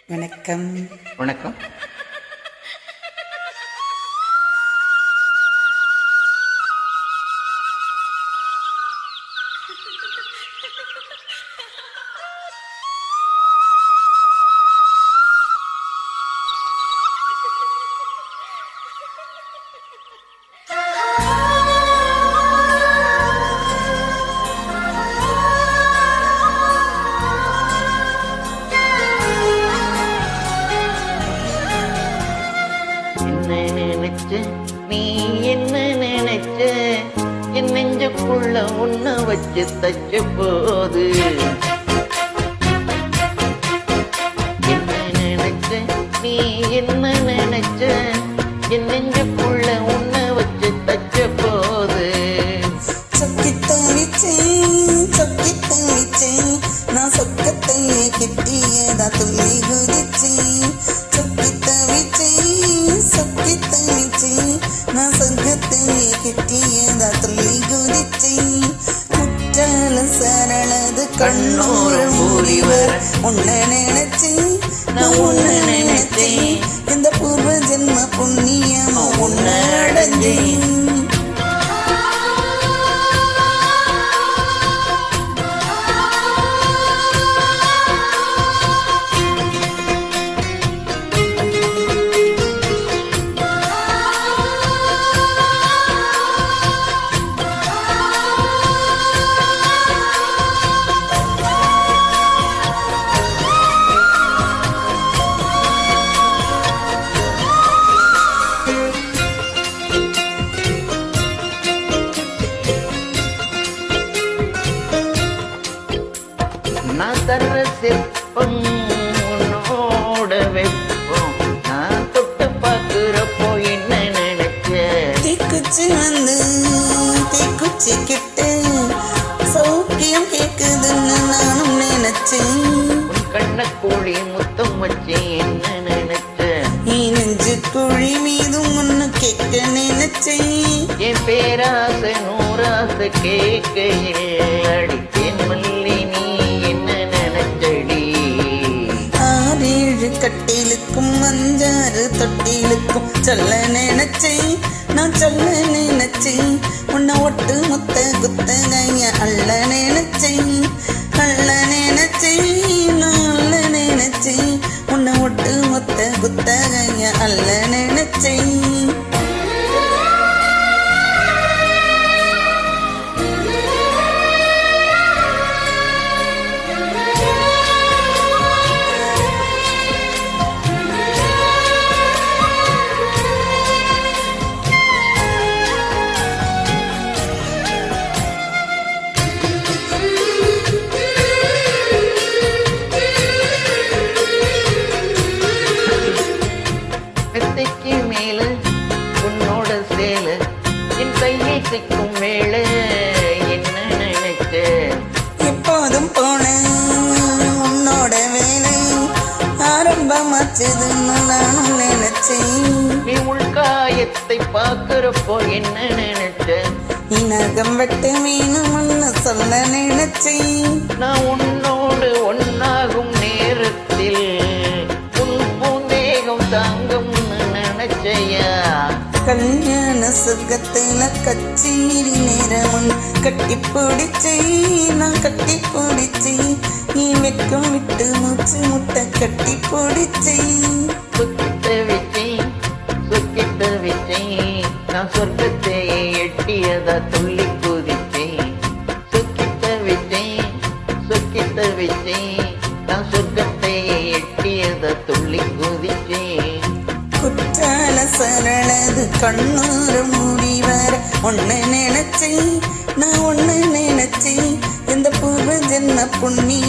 வணக்கம். வணக்கம். நீ என்ன நினைச்ச என் நெஞ்சுக்குள்ள உன்ன வச்சு தச்ச போது என்ன நினைச்ச நீ என்ன நினைச்ச என் நெஞ்சுக்குள்ள உன்ன வச்சு தச்ச போது நான் சொக்கத்தையே கிட்டியதா துள்ளி குதிச்சு நான் சொர்க்கத்தையே கிட்டியதா துள்ளி குதிச்சு குற்றால சரளது கண்ணூர மூடிவர் உன்னை நினைச்சு நான் உன்னை நினைச்சேன் இந்த பூர்வ ஜென்ம புண்ணியமா உன்னை அடைஞ்சேன். நான் தர்ற சிற்பம் உன்னோட வெப்பம் நான் தொட்டு பார்க்கிறப்போ என்ன நினைச்ச தீக்குச்சி வந்து தீக்குச்சி கிட்ட சௌக்கியம் கேக்குதுன்னு நானும் நினைச்சேன். உன் கண்ண கோழி முத்தம் வச்சு என்ன நினைச்ச நீ நெஞ்சு குழி மீதும் ஒன்னு கேட்க நினைச்சேன். என் பேராசை நூறாசை கேட்கையில் அடித்தேன் மல்லி நீ என்ன நினைச்சடி ஆறேழு கட்டிலுக்கும் அஞ்சாறு தொட்டிலுக்கும் சொல்ல நினைச்சேன். நான் சொல்ல நினைச்சேன் உன்னை ஒட்டு மொத்த குத்தகைய அள்ள நினைச்சேன் அள்ள நினைச்சேன் நான் அள்ள நினைச்சேன் உன்னை ஒட்டு மொத்த குத்தகைய அள்ள நினைச்சேன். மெத்தைக்கு மேல உன்னோட சேல என் கையை சிக்கும் வேளை என்ன நினைச்ச எப்போதும் போன உன்னோட வேலை ஆரம்பமாச்சதுன்னு நானும் நினைச்சேன். நீ உள்காயத்தை பார்க்கிறப்போ என்ன நினைச்ச இனகம் வெட்ட வேணும்னு சொல்ல நினைச்சேன். நான் உன்னோடு ஒன்னாகும் நேரத்தில் உன் பூந்தேகம் தாங்கும்னு நினைச்சையா கல்யாண சுகத்துல கச்சேரி நேரமும் கட்டி பிடிச்சேன் நான் கட்டி பிடிச்சேன். நீ வெக்கம் விட்டு மூச்சு முட்டை கட்டி பிடிச்சேன். சொக்கிட்ட வச்சேன் நான் சொர்க்கத்தை எட்டியதா துள்ளி குதிச்சேன் சொக்கிட்ட வச்சேன் நான் சொர்க்கத்தை எட்டியதா துள்ளி குதிச்சேன். குற்றால சரளது கண்ணூர மூடி வர உன்னை நினைச்சேன் நான் உன்னை நினைச்சேன் இந்த பூர்வ ஜென்ம புண்ணிய